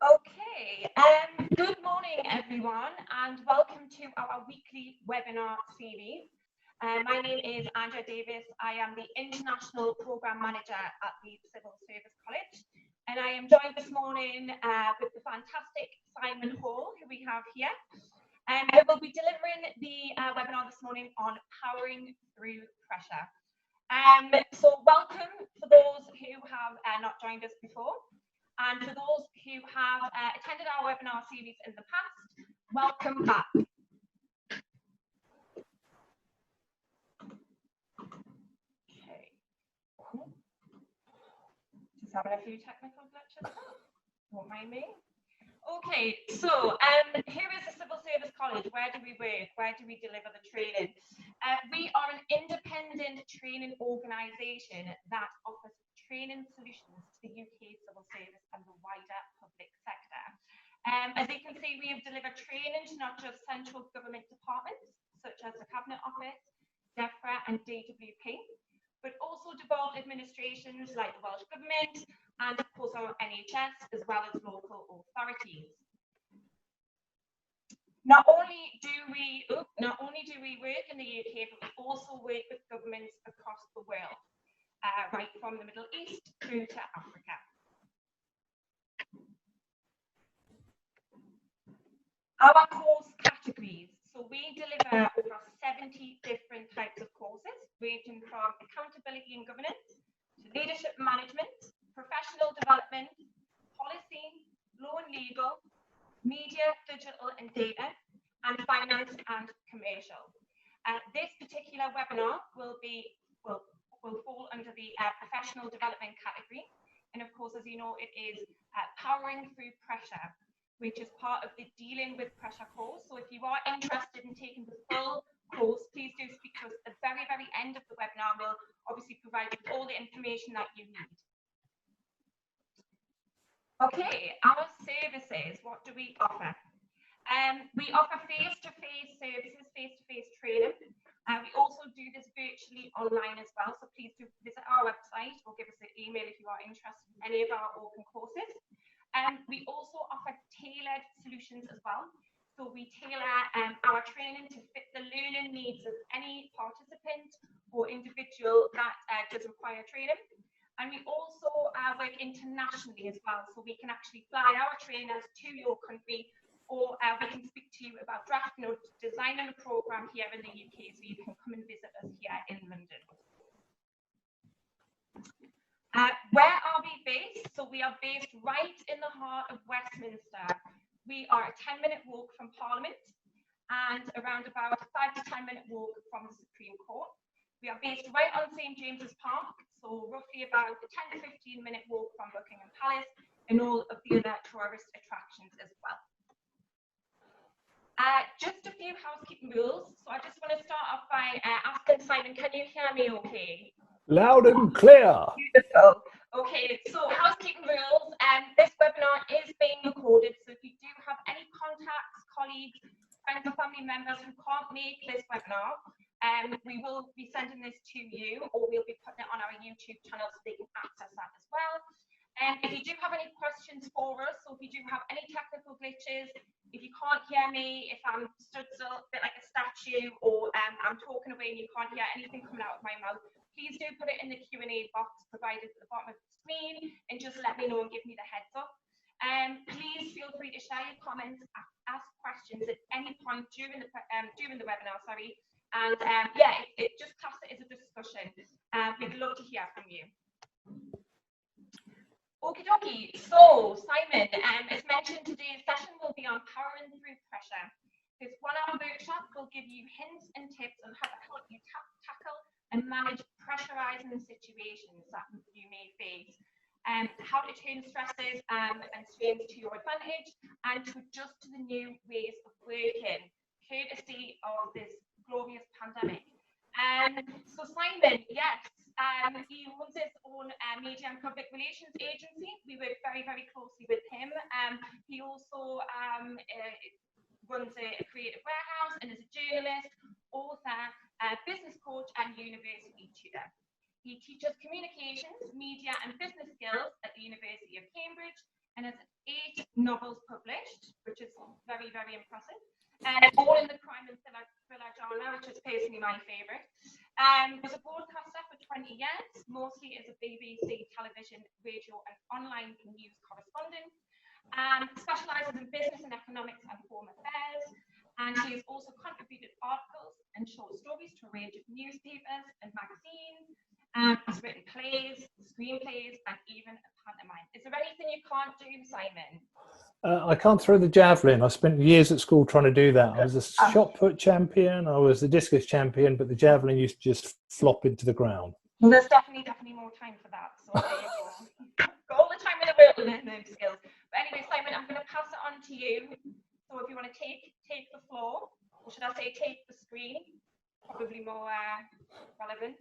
Okay, good morning everyone and welcome to our weekly webinar series. My name is Andrea Davis. I am the International Programme Manager at the Civil Service College and I am joined this morning with the fantastic Simon Hall, who we have here, who will be delivering the webinar this morning on powering through pressure. So welcome for those who have not joined us before. And for those who have attended our webinar series in the past, welcome back. Okay. Just having a few technical glitches. Won't mind me. Okay, so here is the Civil Service College. Where do we work? Where do we deliver the training? We are an independent training organisation that offers training solutions to the UK civil service and the wider public sector. As you can see, we have delivered training to not just central government departments, such as the Cabinet Office, DEFRA and DWP, but also devolved administrations like the Welsh Government and of course our NHS, as well as local authorities. Not only do we work in the UK, but we also work with governments across the world, right from the Middle East through to Africa. Our course categories. So we deliver over 70 different types of courses, ranging from accountability and governance to leadership management, professional development, policy, law and legal, media, digital and data, and finance and commercial. This particular webinar will fall under the professional development category. And of course, as you know, it is powering through pressure, which is part of the dealing with pressure course. So if you are interested in taking the full course, please do speak to us at the very, very end of the webinar. We'll obviously provide you with all the information that you need. Okay, our services, what do we offer? We offer face-to-face services, face-to-face training. We also do this virtually online as well, so please do visit our website or give us an email if you are interested in any of our open courses. We also offer tailored solutions as well. So we tailor our training to fit the learning needs of any participant or individual that does require training. And we also work internationally as well, so we can actually fly our trainers to your country, or we can speak to you about drafting or designing a programme here in the UK, so you can come and visit us here in London. Where are we based? So we are based right in the heart of Westminster. We are a 10-minute walk from Parliament and around about a 5 to 10-minute walk from the Supreme Court. We are based right on St James's Park, so roughly about a 10 to 15-minute walk from Buckingham Palace and all of the other tourist attractions as well. Just a few housekeeping rules. So I just want to start off by asking Simon, can you hear me okay? Loud and clear. Beautiful. Okay, so housekeeping rules. This webinar is being recorded, so if you do have any contacts, colleagues, friends or family members who can't make this webinar, we will be sending this to you, or we'll be putting it on our YouTube channel so they can access that as well. If you do have any questions for us, so if you do have any technical glitches, if you can't hear me, if I'm stood still a bit like a statue, or I'm talking away and you can't hear anything coming out of my mouth, please do put it in the Q&A box provided at the bottom of the screen and just let me know and give me the heads up. Please feel free to share your comments, ask questions at any point during the webinar, sorry. And yeah, it just class it as a discussion. We'd love to hear from you. Okie dokie. So, Simon, as mentioned, today's session will be on powering through pressure. This one-hour workshop will give you hints and tips on how to help you tackle and manage pressurizing situations that you may face, and how to turn stresses and strains to your advantage and to adjust to the new ways of working, courtesy of this glorious pandemic. So Simon, yes, he runs his own media and public relations agency. We work very, very closely with him. He also runs a creative warehouse and is a journalist, author, business coach and university tutor. He teaches communications, media and business skills at the University of Cambridge and has 8 novels published, which is very, very impressive. All in the crime and thriller genre, which is personally my favourite. Was a broadcaster for 20 years, mostly as a BBC television, radio and online news correspondent. Specialises in business and economics and home affairs. And she has also contributed articles and short stories to a range of newspapers and magazines. Has written plays, screenplays, and even a pantomime. Is there anything you can't do, Simon? I can't throw the javelin. I spent years at school trying to do that. I was a shot put champion, I was the discus champion, but the javelin used to just flop into the ground. Well, there's definitely more time for that. So there you go. Got all the time in the world to learn those skills. But anyway, Simon, I'm going to pass it on to you. So if you want to take the floor, or should I say take the screen, probably more relevant.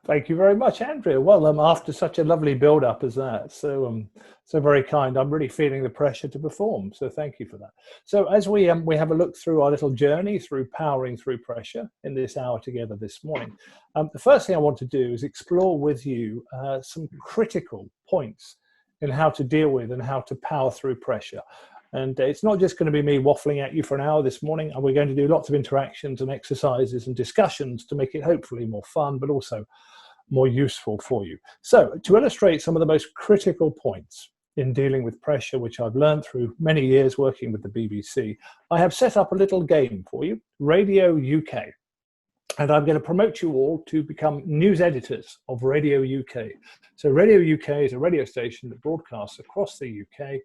Thank you very much, Andrea. Well, after such a lovely build-up as that, so very kind. I'm really feeling the pressure to perform, so thank you for that. So as we have a look through our little journey through powering through pressure in this hour together this morning, the first thing I want to do is explore with you some critical points in how to deal with and how to power through pressure. And it's not just going to be me waffling at you for an hour this morning. And we're going to do lots of interactions and exercises and discussions to make it hopefully more fun, but also more useful for you. So to illustrate some of the most critical points in dealing with pressure, which I've learned through many years working with the BBC, I have set up a little game for you, Radio UK. And I'm going to promote you all to become news editors of Radio UK. So Radio UK is a radio station that broadcasts across the UK.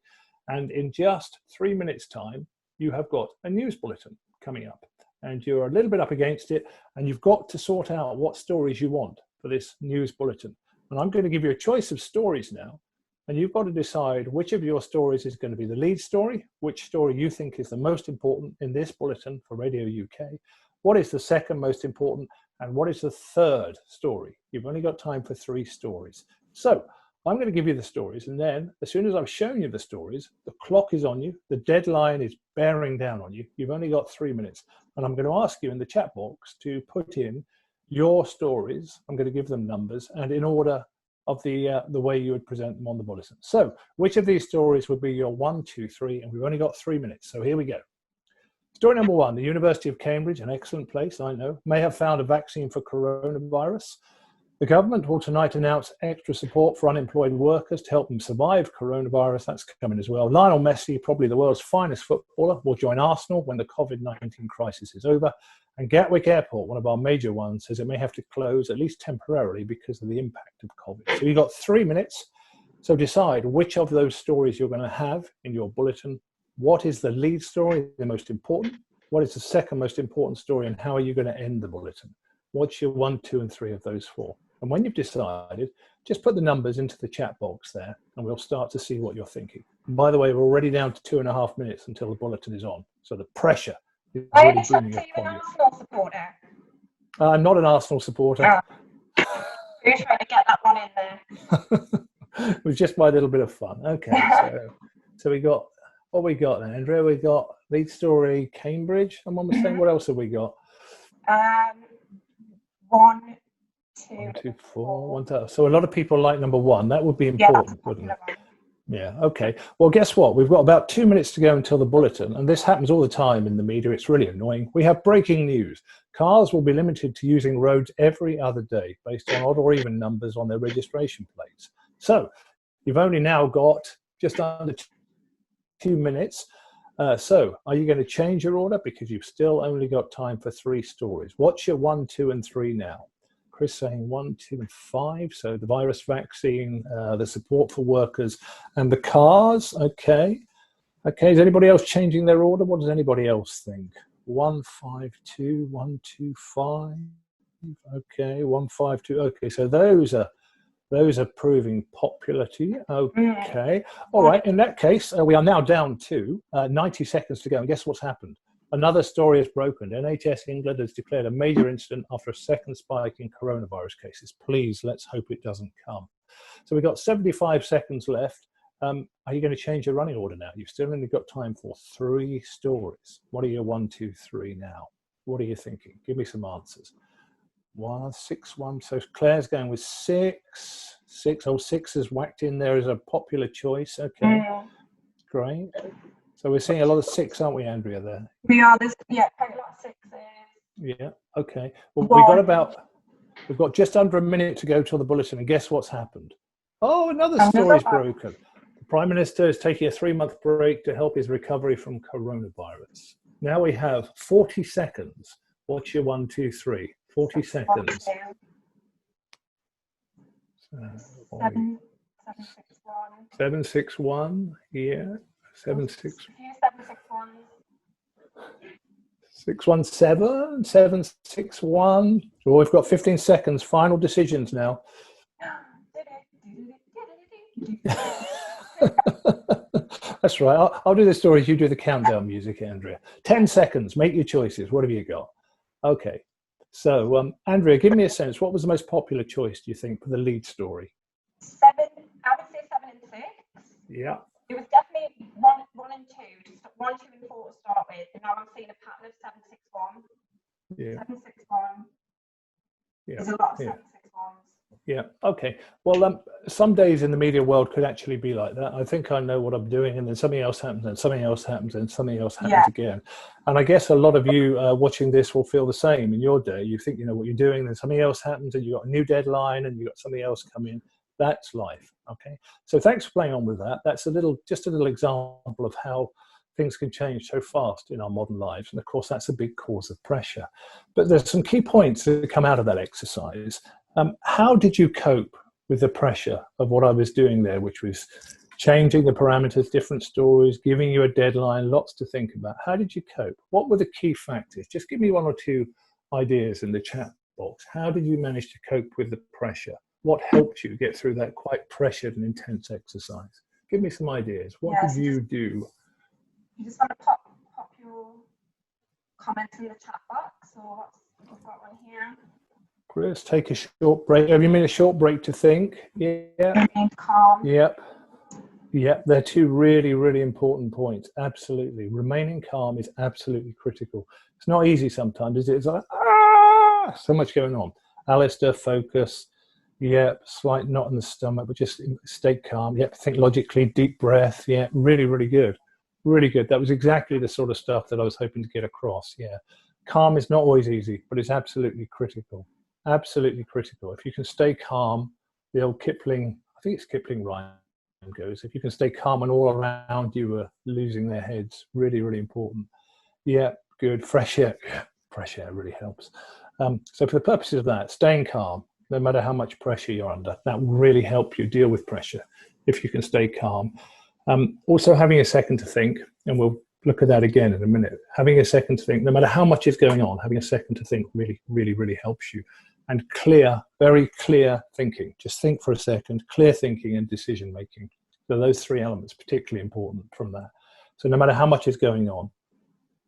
And in just 3 minutes' time, you have got a news bulletin coming up. And you're a little bit up against it. And you've got to sort out what stories you want for this news bulletin. And I'm going to give you a choice of stories now. And you've got to decide which of your stories is going to be the lead story, which story you think is the most important in this bulletin for Radio UK, what is the second most important, and what is the third story. You've only got time for 3 stories. So I'm going to give you the stories, and then as soon as I've shown you the stories, the clock is on you, the deadline is bearing down on you. You've only got 3 minutes, and I'm going to ask you in the chat box to put in your stories. I'm going to give them numbers and in order of the way you would present them on the bulletin. So which of these stories would be your 1, 2, 3, and we've only got 3 minutes. So here we go. Story number 1, the University of Cambridge, an excellent place, I know, may have found a vaccine for coronavirus. The government will tonight announce extra support for unemployed workers to help them survive coronavirus. That's coming as well. Lionel Messi, probably the world's finest footballer, will join Arsenal when the COVID-19 crisis is over. And Gatwick Airport, one of our major ones, says it may have to close, at least temporarily, because of the impact of COVID. So you've got 3 minutes. So decide which of those stories you're going to have in your bulletin. What is the lead story, the most important? What is the second most important story? And how are you going to end the bulletin? What's your 1, 2, and 3 of those 4? And when you've decided, just put the numbers into the chat box there, and we'll start to see what you're thinking. And by the way, we're already down to 2.5 minutes until the bulletin is on. So the pressure is really booming upon you. Are you an Arsenal supporter? I'm not an Arsenal supporter. You're trying to get that one in there. It was just my little bit of fun. Okay, so we got, what we got then, Andrea? We got lead story, Cambridge, and one was saying, what else have we got? 1, 2, 1, 2, 4. 1, 2. So a lot of people like number 1. That would be important, wouldn't it? Yeah, okay. Well, guess what? We've got about 2 minutes to go until the bulletin, and this happens all the time in the media. It's really annoying. We have breaking news. Cars will be limited to using roads every other day based on odd or even numbers on their registration plates. So you've only now got just under 2 minutes. So are you going to change your order? Because you've still only got time for 3 stories. What's your 1, 2, and 3 now? Chris saying 1, 2, and 5. So the virus vaccine, the support for workers, and the cars. Okay. Okay. Is anybody else changing their order? What does anybody else think? 1, 5, 2, 1, 2, 5. Okay. 1, 5, 2. Okay. So those are proving popular to you. Okay. All right. In that case, we are now down to 90 seconds to go. And guess what's happened? Another story has broken. NHS England has declared a major incident after a second spike in coronavirus cases. Please, let's hope it doesn't come. So we've got 75 seconds left. Are you going to change your running order now? You've still only got time for 3 stories. What are your 1, 2, 3 now? What are you thinking? Give me some answers. 1, 6, 1. So Claire's going with 6. 6. Oh, 6 is whacked in there as a popular choice. Okay. Great. So we're seeing a lot of 6, aren't we, Andrea, there? We are, there's, yeah, quite a lot of 6s. Yeah, okay. Well, we've got just under a minute to go till the bulletin, and guess what's happened? Oh, another story's broken. The Prime Minister is taking a 3-month break to help his recovery from coronavirus. Now we have 40 seconds. What's your 1, 2, 3? 40 seconds. 761. Yeah. 761. 617, 761. Well, we've got 15 seconds. Final decisions now. That's right. I'll do the stories. You do the countdown music, Andrea. 10 seconds. Make your choices. What have you got? Okay. So, Andrea, give me a sense. What was the most popular choice, do you think, for the lead story? 7. I would say 7 and 6. Yeah. It was definitely 1 and 2. 1, 2, and 4 to start with, and now I'm seeing a pattern of 761. Yeah. 761. Yeah. There's a lot of 761s. Yeah. Okay. Well, some days in the media world could actually be like that. I think I know what I'm doing, and then something else happens, and something else happens, and something else happens again. And I guess a lot of you watching this will feel the same in your day. You think you know what you're doing, then something else happens, and you got a new deadline, and you got something else come in. That's life. Okay. So thanks for playing on with that. That's just a little example of how things can change so fast in our modern lives. And of course, that's a big cause of pressure. But there's some key points that come out of that exercise. How did you cope with the pressure of what I was doing there, which was changing the parameters, different stories, giving you a deadline, lots to think about? How did you cope? What were the key factors? Just give me 1 or 2 ideas in the chat box. How did you manage to cope with the pressure? What helped you get through that quite pressured and intense exercise? Give me some ideas. What did you do? You just want to pop your comments in the chat box. So we've got one here. Let's take a short break. Have you made a short break to think? Yeah. Remain calm. Yep. Yep. They're 2 really, really important points. Absolutely. Remaining calm is absolutely critical. It's not easy sometimes, is it? It's like, so much going on. Alistair, focus. Yep. Slight knot in the stomach, but just stay calm. Yep. Think logically, deep breath. Yeah. Really, really good. Really good. That was exactly the sort of stuff that I was hoping to get across. Yeah. Calm is not always easy, but it's absolutely critical. Absolutely critical. If you can stay calm, the old Kipling, I think it's Kipling rhyme goes, if you can stay calm and all around you are losing their heads, really, really important. Yeah, good. Fresh air. Yeah, fresh air really helps. So for the purposes of that, staying calm, no matter how much pressure you're under, that will really help you deal with pressure if you can stay calm. Also having a second to think, and we'll look at that again in a minute. Having a second to think, no matter how much is going on, having a second to think really, really, really helps you. And clear, very clear thinking. Just think for a second, clear thinking and decision making. So those 3 elements particularly important from that. So no matter how much is going on,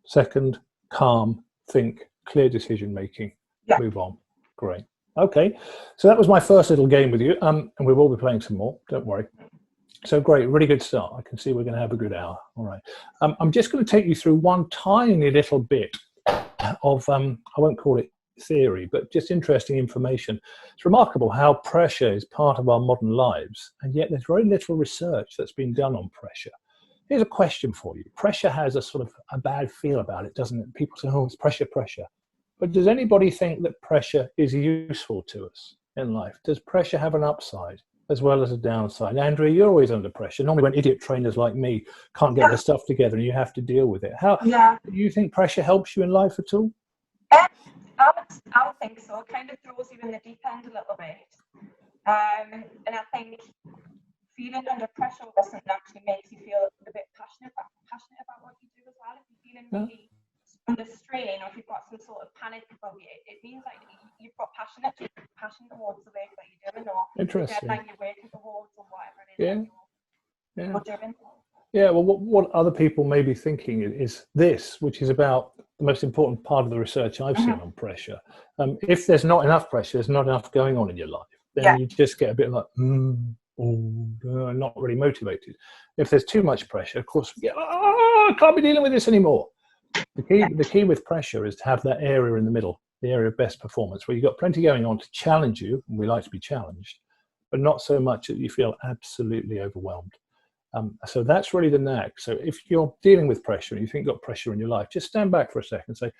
second, calm, think, clear decision making, move on. Great. Okay, so that was my first little game with you, and we will be playing some more, don't worry. So great, really good start. I can see we're going to have a good hour. All right. I'm just going to take you through one tiny little bit of, I won't call it theory, but just interesting information. It's remarkable how pressure is part of our modern lives, and yet there's very little research that's been done on pressure. Here's a question for you. Pressure has a sort of a bad feel about it, doesn't it? People say, oh, it's pressure, pressure. But does anybody think that pressure is useful to us in life? Does pressure have an upside as well as a downside? Andrea, you're always under pressure. Normally when idiot trainers like me can't get their stuff together and you have to deal with it. How do you think pressure helps you in life at all? I would think so. It kind of throws you in the deep end a little bit. And I think feeling under pressure doesn't actually makes you feel a bit passionate about what you do as well. If you're feeling really under strain, or if you've got some sort of panic about it means like you've got passion towards the work that you're doing, or the deadline you're working towards, or whatever it is you're doing. Yeah, well, what other people may be thinking is this, which is about the most important part of the research I've seen on pressure. If there's not enough pressure, there's not enough going on in your life, then you just get a bit like, not really motivated. If there's too much pressure, of course, I can't be dealing with this anymore. The key with pressure is to have that area in the middle, the area of best performance, where you've got plenty going on to challenge you, and we like to be challenged, but not so much that you feel absolutely overwhelmed. So that's really the knack. So if you're dealing with pressure and you think you've got pressure in your life, just stand back for a second and say,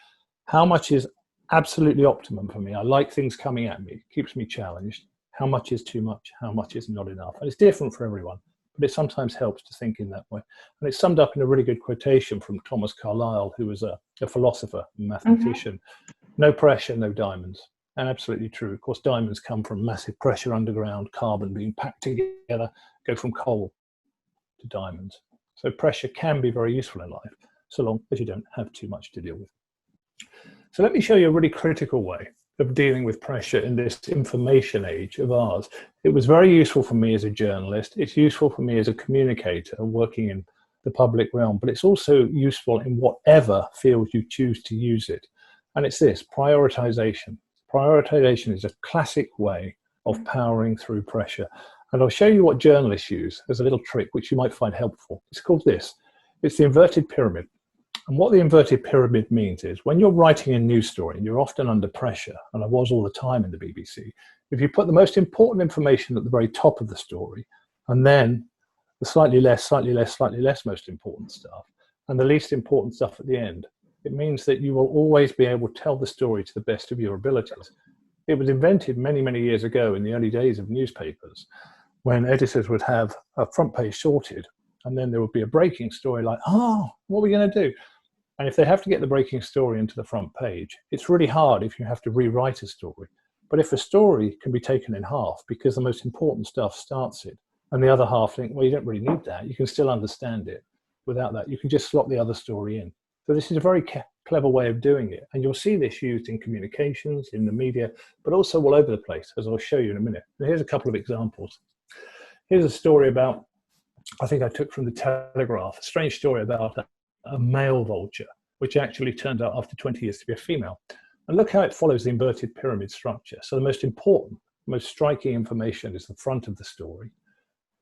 how much is absolutely optimum for me? I like things coming at me, it keeps me challenged. How much is too much? How much is not enough? And it's different for everyone, but it sometimes helps to think in that way. And it's summed up in a really good quotation from Thomas Carlyle, who was a philosopher, a mathematician. No pressure, no diamonds. And absolutely true. Of course, diamonds come from massive pressure underground, carbon being packed together, go from coal to diamonds. So pressure can be very useful in life, so long as you don't have too much to deal with. So let me show you a really critical way of dealing with pressure in this information age of ours. It was very useful for me as a journalist. It's useful for me as a communicator working in the public realm, but it's also useful in whatever field you choose to use it. And it's this: prioritization. Prioritization is a classic way of powering through pressure. And I'll show you what journalists use as a little trick, which you might find helpful. It's called this. It's the inverted pyramid. And what the inverted pyramid means is when you're writing a news story, and you're often under pressure, and I was all the time in the BBC, if you put the most important information at the very top of the story, and then the slightly less most important stuff, and the least important stuff at the end, it means that you will always be able to tell the story to the best of your abilities. It was invented many, many years ago in the early days of newspapers, when editors would have a front page sorted, and then there would be a breaking story like, oh, what are we going to do? And if they have to get the breaking story into the front page, it's really hard if you have to rewrite a story. But if a story can be taken in half because the most important stuff starts it, and the other half think, well, you don't really need that, you can still understand it without that. You can just slot the other story in. So this is a very clever way of doing it. And you'll see this used in communications, in the media, but also all over the place, as I'll show you in a minute. And here's a couple of examples. Here's a story about, I think I took from the Telegraph, a strange story about a male vulture, which actually turned out after 20 years to be a female. And look how it follows the inverted pyramid structure. So the most important, most striking information is the front of the story,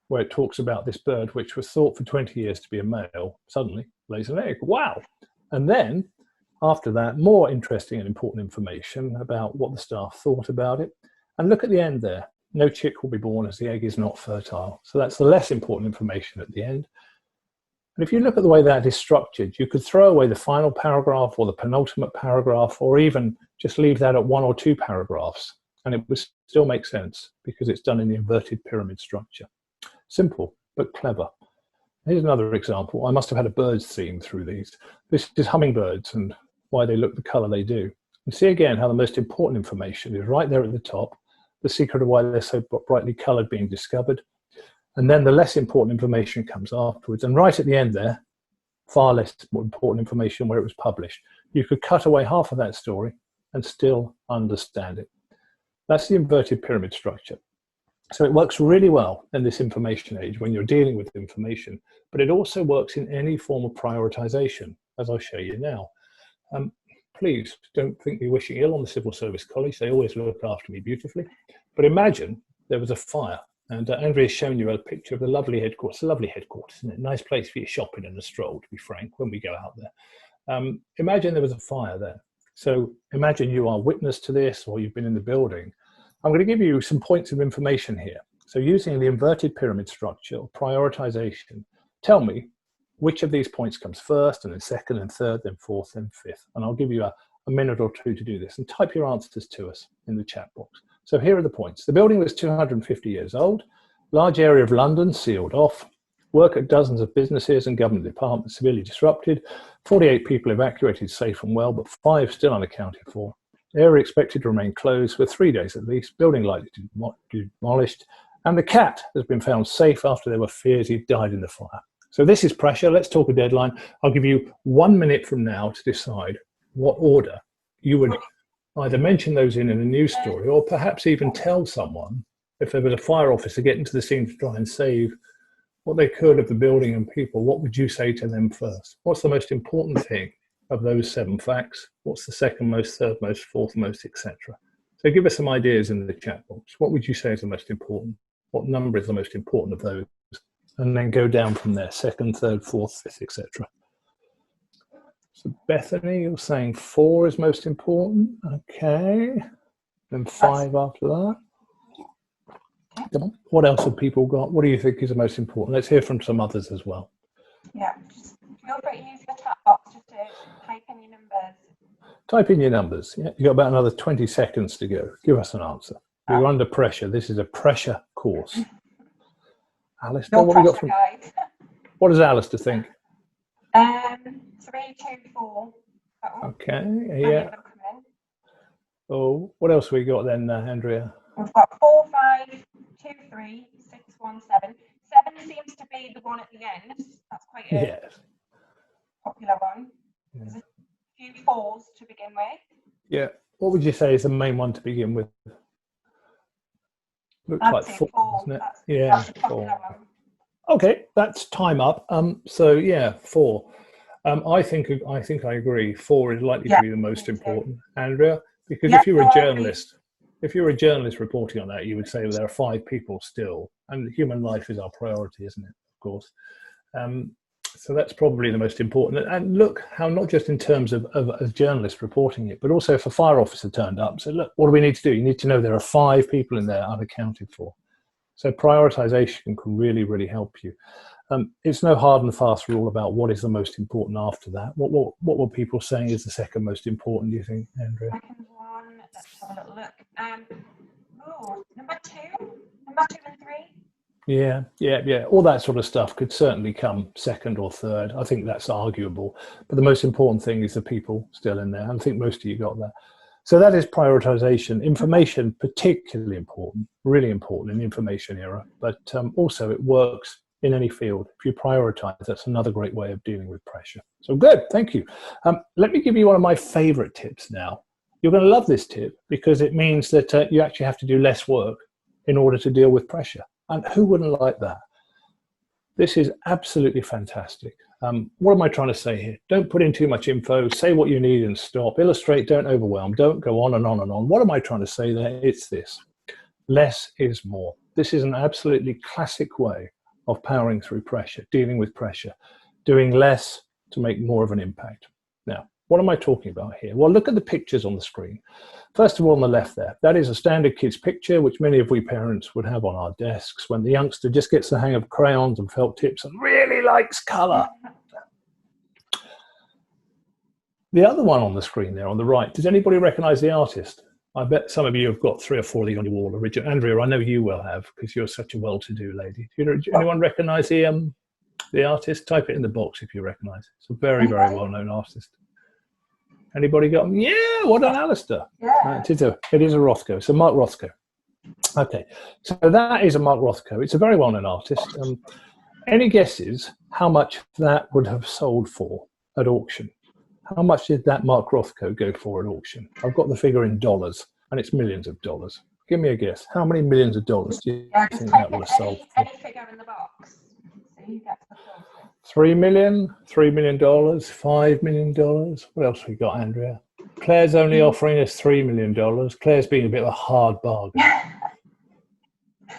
where it talks about this bird, which was thought for 20 years to be a male, suddenly lays an egg. Wow. And then after that, more interesting and important information about what the staff thought about it. And look at the end there. No chick will be born as the egg is not fertile. So that's the less important information at the end. And if you look at the way that is structured, you could throw away the final paragraph or the penultimate paragraph, or even just leave that at 1 or 2 paragraphs, and it would still make sense because it's done in the inverted pyramid structure. Simple, but clever. Here's another example. I must have had a birds theme through these. This is hummingbirds and why they look the color they do. And see again how the most important information is right there at the top, the secret of why they're so brightly colored being discovered. And then the less important information comes afterwards. And right at the end there, far less important information where it was published. You could cut away half of that story and still understand it. That's the inverted pyramid structure. So it works really well in this information age when you're dealing with information, but it also works in any form of prioritization, as I'll show you now. Please don't think me wishing ill on the Civil Service College. They always look after me beautifully. But imagine there was a fire. And Andrea's shown you a picture of the lovely headquarters. It's a lovely headquarters, isn't it? Nice place for your shopping and a stroll, to be frank, when we go out there. Imagine there was a fire there. So imagine you are witness to this, or you've been in the building. I'm going to give you some points of information here. So using the inverted pyramid structure or prioritization, tell me which of these points comes first, and then second, and third, then fourth, and fifth. And I'll give you a minute or two to do this, and type your answers to us in the chat box. So here are the points. The building was 250 years old, large area of London sealed off, work at dozens of businesses and government departments severely disrupted, 48 people evacuated safe and well, but 5 still unaccounted for. Area expected to remain closed for 3 days at least, building likely to be demolished, and the cat has been found safe after there were fears he died in the fire. So this is pressure. Let's talk a deadline. I'll give you 1 minute from now to decide what order you would either mention those in a news story, or perhaps even tell someone, if there was a fire officer getting to the scene to try and save what they could of the building and people, what would you say to them first? What's the most important thing of those 7 facts? What's the second most, third most, fourth most, etc.? So give us some ideas in the chat box. What would you say is the most important? What number is the most important of those? And then go down from there, second, third, fourth, fifth, etc. So Bethany, you're saying 4 is most important. Okay. Then 5 after that. Come on. What else have people got? What do you think is the most important? Let's hear from some others as well. Yeah, just feel free to use the chat box just to type in your numbers. Type in your numbers. Yeah, you've got about another 20 seconds to go. Give us an answer. You're under pressure. This is a pressure course. Alistair, what have we got from? What does Alistair think? 3, 2, 4. Okay, yeah. Oh, what else have we got then, Andrea? We've got 4, 5, 2, 3, 6, 1, 7. 7 seems to be the one at the end. That's quite a popular one. Yeah. There's a few 4s to begin with. Yeah. What would you say is the main one to begin with? Looks I'd like say 4,4. isn't it? That's a popular 4. one. Okay, that's time up. So yeah, 4. I think I agree. 4 is likely to be the most important, Andrea, because if you're a journalist, reporting on that, you would say, well, there are 5 people still, and human life is our priority, isn't it? Of course. So that's probably the most important. And look how, not just in terms of a journalist reporting it, but also if a fire officer turned up, so look, what do we need to do? You need to know there are 5 people in there unaccounted for. So prioritization can really, really help you. It's no hard and fast rule about what is the most important after that. What were people saying is the second most important, do you think, Andrea? Second one, let's have a little look. Number 2 and 3. Yeah. All that sort of stuff could certainly come second or third. I think that's arguable. But the most important thing is the people still in there. I think most of you got that. So that is prioritization. Information, particularly important, really important in the information era. But also it works in any field. If you prioritize, that's another great way of dealing with pressure. So good, thank you. Let me give you one of my favorite tips now. You're going to love this tip because it means that you actually have to do less work in order to deal with pressure. And who wouldn't like that? This is absolutely fantastic. What am I trying to say here? Don't put in too much info. Say what you need and stop. Illustrate, don't overwhelm. Don't go on and on and on. What am I trying to say there? It's this. Less is more. This is an absolutely classic way of powering through pressure, dealing with pressure, doing less to make more of an impact. Now, what am I talking about here? Well, look at the pictures on the screen. First of all, on the left there, that is a standard kids picture, which many of we parents would have on our desks when the youngster just gets the hang of crayons and felt tips and really likes color. The other one on the screen there on the right, does anybody recognize the artist? I bet some of you have got 3 or 4 of these on your wall. Andrea, I know you will have because you're such a well-to-do lady. Do anyone recognize the artist? Type it in the box if you recognize it. It's a very, very well-known artist. Anybody got them? Yeah, well done, Alistair. Yeah. It is a Rothko. It's a Mark Rothko. Okay, so that is a Mark Rothko. It's a very well-known artist. Any guesses how much that would have sold for at auction? How much did that Mark Rothko go for at auction? I've got the figure in dollars, and it's millions of dollars. Give me a guess. How many millions of dollars do you think that would have sold for? Any figure in the box. So you get the closest. 3 million, $3 million, $5 million. What else we got, Andrea? Claire's only offering us $3 million. Claire's being a bit of a hard bargain.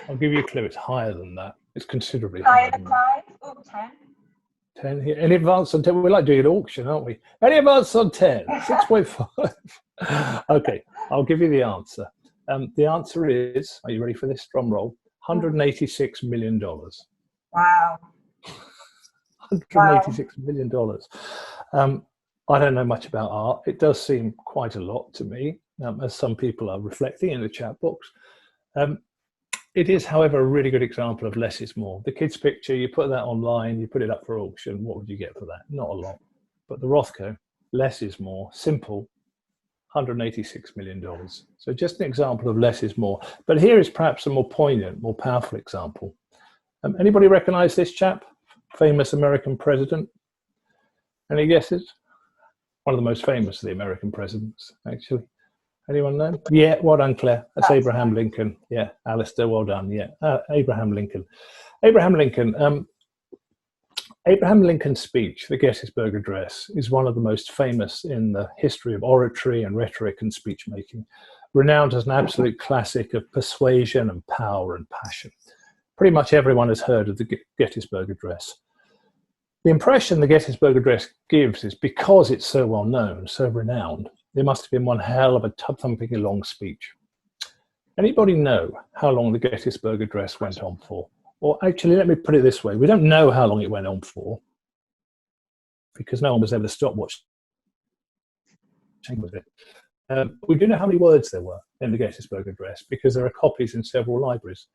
I'll give you a clue. It's higher than that. It's considerably higher than 5? that. Oh, 10. 10 here. Any advance on 10? We like doing an auction, aren't we? Any advance on 10? 6.5. Okay, I'll give you the answer. The answer is, are you ready for this? Drum roll. $186 million. Wow. $186 million. I don't know much about art. It does seem quite a lot to me, as some people are reflecting in the chat box. It is, however, a really good example of less is more. The kids' picture, you put that online, you put it up for auction. What would you get for that? Not a lot. But the Rothko, less is more, simple, $186 million. So just an example of less is more. But here is perhaps a more poignant, more powerful example. Anybody recognize this chap? Famous American president? Any guesses? One of the most famous of the American presidents, actually. Anyone know? Yeah, well done, Claire. That's Abraham Lincoln. Yeah, Alistair, well done. Yeah, Abraham Lincoln. Abraham Lincoln's speech, the Gettysburg Address, is one of the most famous in the history of oratory and rhetoric and speech making, renowned as an absolute classic of persuasion and power and passion. Pretty much everyone has heard of the Gettysburg Address. The impression the Gettysburg Address gives is because it's so well known, so renowned, it must have been one hell of a tub-thumping long speech. Anybody know how long the Gettysburg Address went on for? Or actually, let me put it this way. We don't know how long it went on for because no one was able to stop watching with it. We do know how many words there were in the Gettysburg Address because there are copies in several libraries.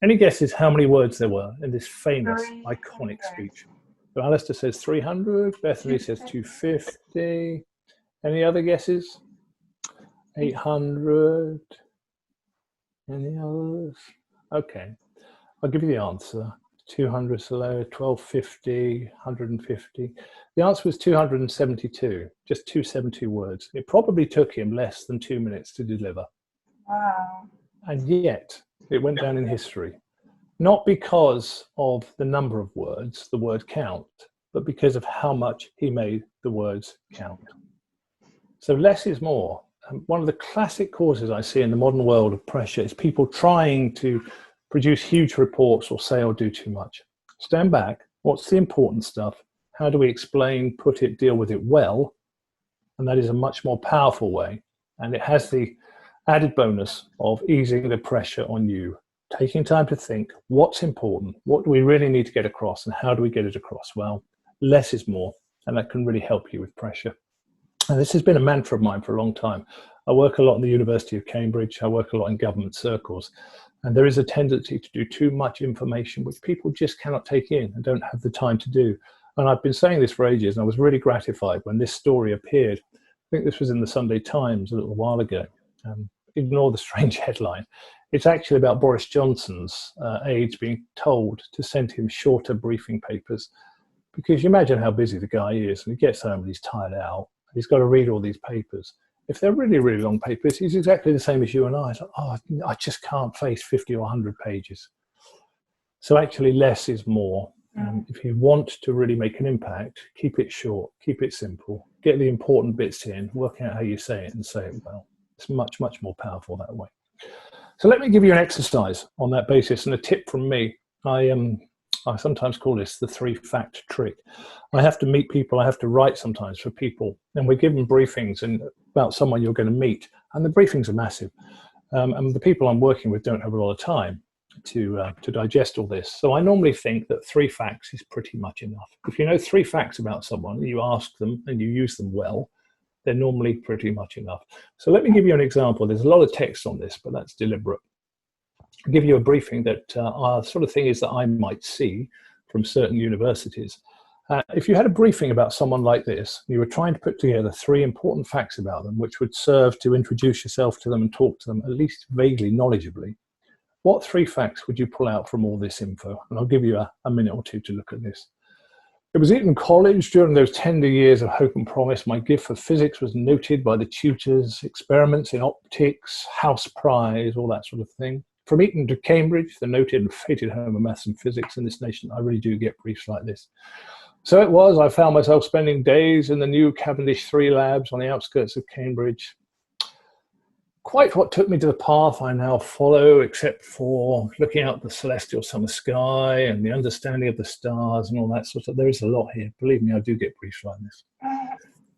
Any guesses how many words there were in this famous, iconic speech? So Alistair says 300, Bethany says 250. Any other guesses? 800. Any others? Okay, I'll give you the answer. 200 below, 1250, 150. The answer was 272, just 272 words. It probably took him less than 2 minutes to deliver. Wow. And yet it went down in history, not because of the number of words, the word count, but because of how much he made the words count. So less is more. One of the classic causes I see in the modern world of pressure is people trying to produce huge reports or say or do too much. Stand back. What's the important stuff? How do we explain, put it, deal with it well? And that is a much more powerful way. And it has the added bonus of easing the pressure on you, taking time to think what's important, what do we really need to get across, and how do we get it across? Well, less is more, and that can really help you with pressure. And this has been a mantra of mine for a long time. I work a lot in the University of Cambridge. I work a lot in government circles. And there is a tendency to do too much information, which people just cannot take in and don't have the time to do. And I've been saying this for ages, and I was really gratified when this story appeared. I think this was in the Sunday Times a little while ago. Ignore the strange headline. It's actually about Boris Johnson's aides being told to send him shorter briefing papers. Because you imagine how busy the guy is, and he gets home and he's tired out. He's got to read all these papers. If they're really, really long papers, he's exactly the same as you and I. It's like, oh, I just can't face 50 or 100 pages. So actually less is more. If you want to really make an impact, keep it short, keep it simple, get the important bits in, work out how you say it and say it well. It's much, much more powerful that way. So let me give you an exercise on that basis and a tip from me. I sometimes call this the 3-fact trick. I have to meet people, I have to write sometimes for people, and we give them briefings about someone you're going to meet, and the briefings are massive. And the people I'm working with don't have a lot of time to digest all this. So I normally think that 3 facts is pretty much enough. If you know 3 facts about someone, you ask them and you use them well, they're normally pretty much enough. So let me give you an example. There's a lot of text on this, but that's deliberate. I'll give you a briefing that our sort of thing is that I might see from certain universities. If you had a briefing about someone like this, you were trying to put together 3 important facts about them, which would serve to introduce yourself to them and talk to them at least vaguely knowledgeably, what 3 facts would you pull out from all this info? And I'll give you a minute or two to look at this. It was Eton College. During those tender years of hope and promise, my gift for physics was noted by the tutors, experiments in optics, house prize, all that sort of thing. From Eton to Cambridge, the noted and fated home of maths and physics in this nation, I really do get briefs like this. So it was, I found myself spending days in the new Cavendish 3 labs on the outskirts of Cambridge. Quite what took me to the path I now follow, except for looking out the celestial summer sky and the understanding of the stars and all that sort of, there is a lot here. Believe me, I do get briefs like this.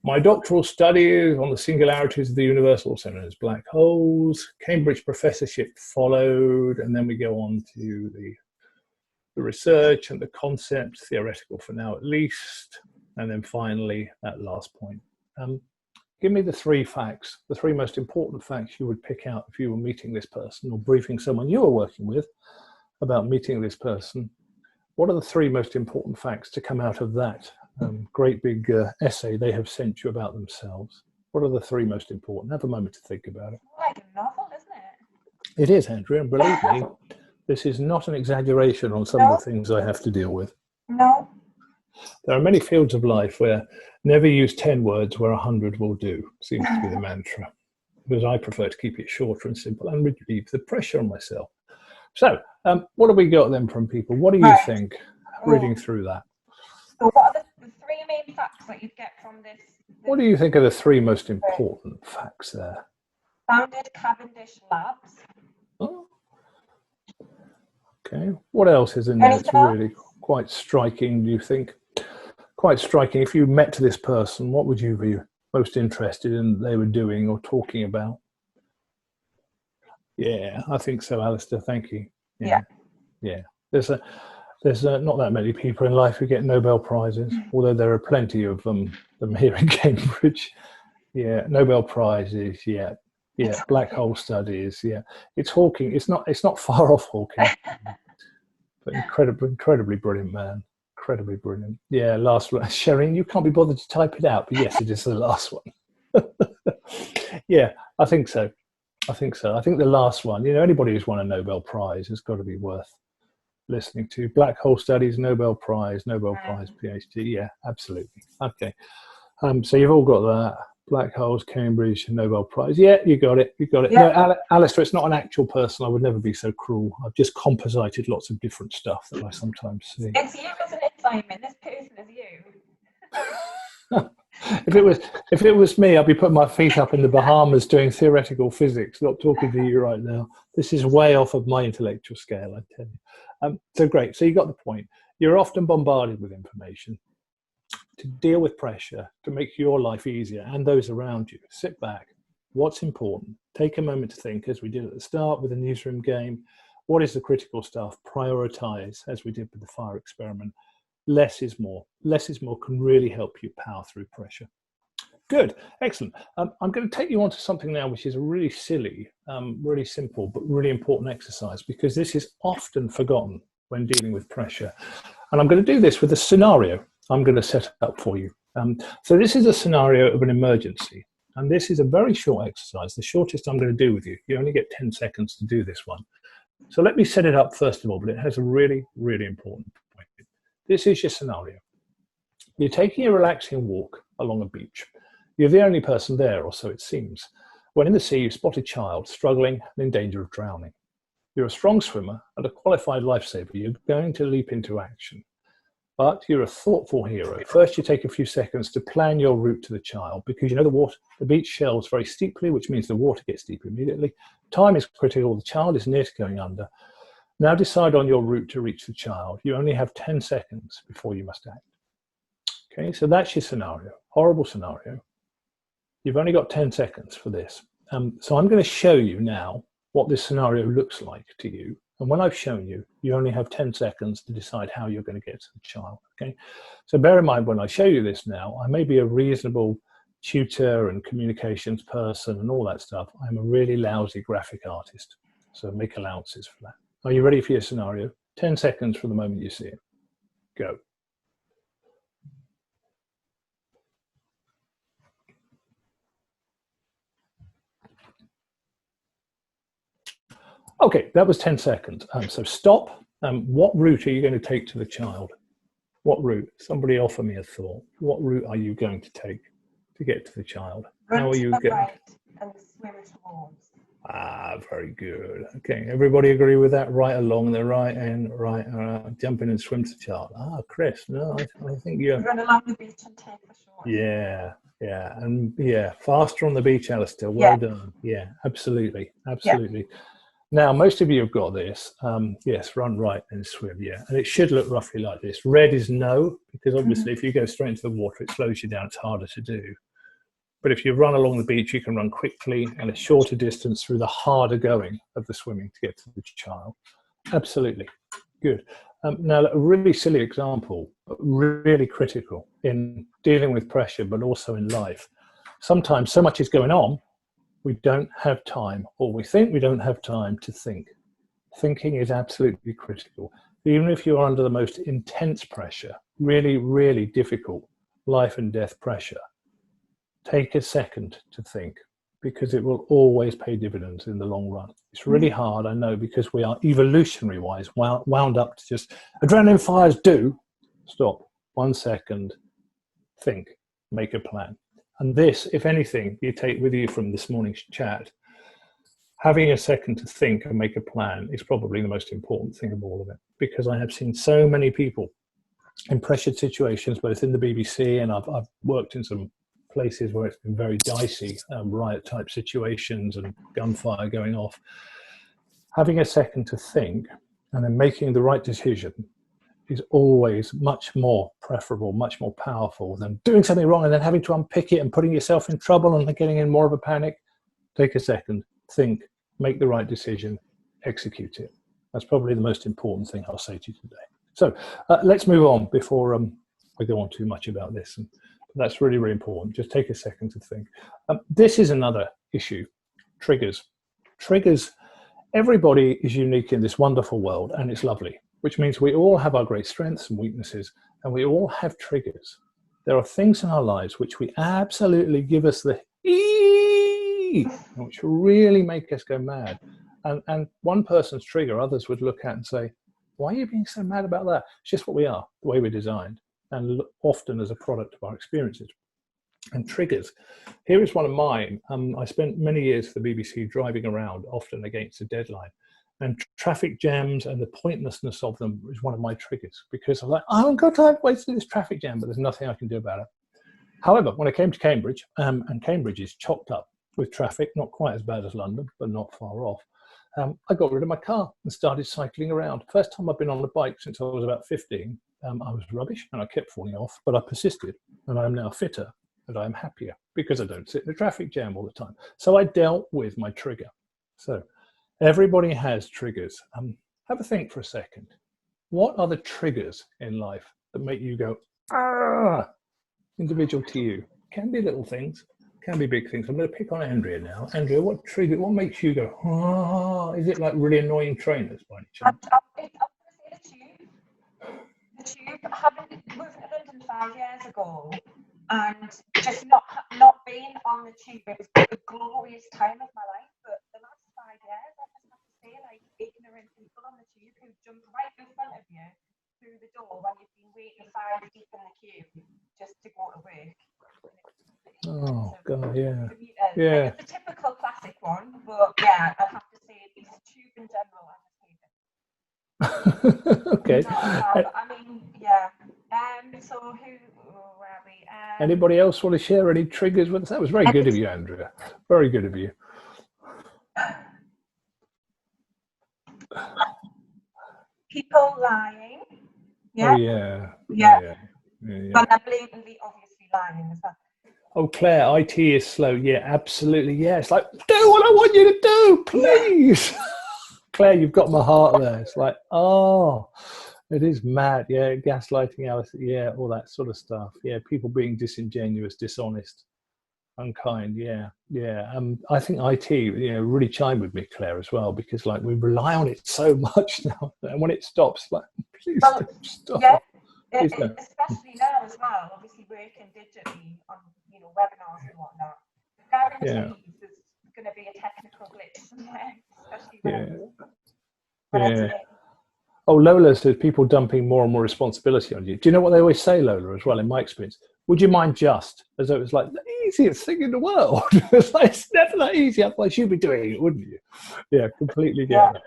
My doctoral studies on the singularities of the universe, also known as black holes. Cambridge professorship followed, and then we go on to the research and the concept, theoretical for now at least, and then finally that last point. Give me the 3 facts, the 3 most important facts you would pick out if you were meeting this person or briefing someone you were working with about meeting this person. What are the 3 most important facts to come out of that great big essay they have sent you about themselves? What are the 3 most important? Have a moment to think about it. Like a novel, isn't it? It is, Andrea, and believe me, this is not an exaggeration on some of the things I have to deal with. No. There are many fields of life where never use 10 words where 100 will do, seems to be the mantra. Because I prefer to keep it shorter and simple and relieve the pressure on myself. So, what have we got then from people? What do you think, reading through that? So what are the 3 main facts that you'd get from this? What do you think are the 3 most important facts there? Founded Cavendish Labs. Oh. Okay. What else is in there that's really quite striking, do you think? Quite striking. If you met this person, what would you be most interested in they were doing or talking about? Yeah, I think so, Alistair. Thank you. Yeah. Yeah. There's not that many people in life who get Nobel Prizes, although there are plenty of them here in Cambridge. Yeah, Nobel Prizes. Yeah, black hole studies. Yeah, it's Hawking. It's not far off Hawking, but incredibly brilliant man. Incredibly brilliant. Yeah, last one. Sherry, you can't be bothered to type it out, but yes, it is the last one. Yeah, I think so. I think the last one. Anybody who's won a Nobel Prize has got to be worth listening to. Black hole studies, Nobel Prize, PhD. Yeah, absolutely. Okay. So you've all got that. Black holes, Cambridge, Nobel Prize. Yeah, you got it. Yeah. No, Alistair, it's not an actual person. I would never be so cruel. I've just composited lots of different stuff that I sometimes see. It's you, isn't it, Simon? This person is you. If it was me, I'd be putting my feet up in the Bahamas doing theoretical physics, not talking to you right now. This is way off of my intellectual scale, I tell you. So great. So you got the point. You're often bombarded with information. To deal with pressure, to make your life easier and those around you, sit back. What's important? Take a moment to think, as we did at the start with the newsroom game. What is the critical stuff? Prioritize, as we did with the fire experiment. Less is more. Less is more can really help you power through pressure. Good, excellent. I'm going to take you on to something now which is a really silly, really simple, but really important exercise, because this is often forgotten when dealing with pressure. And I'm going to do this with a scenario I'm going to set up for you. So this is a scenario of an emergency. And this is a very short exercise, the shortest I'm going to do with you. You only get 10 seconds to do this one. So let me set it up first of all, but it has a really, really important point. This is your scenario. You're taking a relaxing walk along a beach. You're the only person there, or so it seems. When in the sea, you spot a child struggling and in danger of drowning. You're a strong swimmer and a qualified lifesaver. You're going to leap into action. But you're a thoughtful hero. First, you take a few seconds to plan your route to the child, because you know the beach shelves very steeply, which means the water gets deeper immediately. Time is critical. The child is near to going under. Now decide on your route to reach the child. You only have 10 seconds before you must act. Okay, so that's your scenario. Horrible scenario. You've only got 10 seconds for this. So I'm going to show you now what this scenario looks like to you. And when I've shown you, you only have 10 seconds to decide how you're going to get to the child. Okay, so bear in mind, when I show you this now, I may be a reasonable tutor and communications person and all that stuff. I'm a really lousy graphic artist, so make allowances for that. Are you ready for your scenario? 10 seconds from the moment you see it. Go. Okay, that was 10 seconds. So stop. What route are you going to take to the child? What route? Somebody offer me a thought. What route are you going to take to get to the child? How are you going? Right and swim towards. Ah, very good. Okay, everybody agree with that? Right along the right and right, jump in and swim to the child. Ah, Chris, no, I think you're... Run along the beach and take for sure. Yeah, and yeah, faster on the beach, Alistair. Well done. Yeah, absolutely. Yeah. Now, most of you have got this. Yes, run right and swim, yeah. And it should look roughly like this. Red is no, because obviously if you go straight into the water, it slows you down. It's harder to do. But if you run along the beach, you can run quickly and a shorter distance through the harder going of the swimming to get to the child. Absolutely. Good. Now, a really silly example, but really critical in dealing with pressure, but also in life. Sometimes so much is going on, we don't have time, or we think we don't have time to think. Thinking is absolutely critical. Even if you're under the most intense pressure, really, really difficult life and death pressure, take a second to think, because it will always pay dividends in the long run. It's really hard, I know, because we are evolutionary-wise wound up to just adrenaline fires do. Stop. 1 second. Think. Make a plan. And this, if anything, you take with you from this morning's chat, having a second to think and make a plan is probably the most important thing of all of it, because I have seen so many people in pressured situations, both in the BBC and I've worked in some places where it's been very dicey, riot type situations and gunfire going off. Having a second to think and then making the right decision is always much more preferable, much more powerful than doing something wrong and then having to unpick it and putting yourself in trouble and getting in more of a panic. Take a second, think, make the right decision, execute it. That's probably the most important thing I'll say to you today. So let's move on before we go on too much about this. And that's really, really important. Just take a second to think. This is another issue, triggers. Triggers, everybody is unique in this wonderful world, and it's lovely, which means we all have our great strengths and weaknesses, and we all have triggers. There are things in our lives which we absolutely give us the which really make us go mad. And one person's trigger, others would look at and say, why are you being so mad about that? It's just what we are, the way we're designed, and often as a product of our experiences. And triggers. Here is one of mine. I spent many years for the BBC driving around, often against a deadline. And traffic jams and the pointlessness of them is one of my triggers, because I'm like, I haven't got time to wait through this traffic jam, but there's nothing I can do about it. However, when I came to Cambridge, and Cambridge is chocked up with traffic, not quite as bad as London, but not far off, I got rid of my car and started cycling around. First time I've been on a bike since I was about 15. I was rubbish and I kept falling off, but I persisted, and I'm now fitter and I'm happier because I don't sit in a traffic jam all the time. So I dealt with my trigger. So everybody has triggers. Have a think for a second. What are the triggers in life that make you go, ah, individual to you? Can be little things, can be big things. I'm going to pick on Andrea now. Andrea, what makes you go, ah? Is it like really annoying trainers by any chance? The tube, having moved to London 5 years ago, and just not being on the tube, it was the glorious time of my life. But the last 5 years, I just have to say, like, ignorant people on the tube who jump right in front of you through the door when you've been waiting 5 deep in the queue just to go to work. Oh God, yeah, yeah. It's a typical classic one, but yeah, I have to say, it's tube in general. I just hate it. Okay. I mean, yeah. So where are we? Anybody else want to share any triggers with us? That was very good of you, Andrea. Very good of you. People lying. Yeah. Oh yeah. Yeah. But they're blatantly, obviously lying as well. Oh, Claire, IT is slow. Yeah, absolutely. Yeah, it's like, do what I want you to do, please. Yeah. Claire, you've got my heart there. It's like, oh, it is mad. Yeah, gaslighting, Alice. Yeah, all that sort of stuff. Yeah, people being disingenuous, dishonest, unkind. Yeah, yeah. I think IT, really chimed with me, Claire, as well, because like we rely on it so much now, and when it stops, like, please don't stop. Yeah. Especially now as well, obviously working digitally on webinars and whatnot. Guarantees there's going to be a technical glitch somewhere, especially when Oh, Lola says people dumping more and more responsibility on you. Do you know what they always say, Lola, as well, in my experience? Would you mind just? As though it was like the easiest thing in the world. It's like, it's never that easy, otherwise you'd be doing it, wouldn't you? Yeah, completely get that.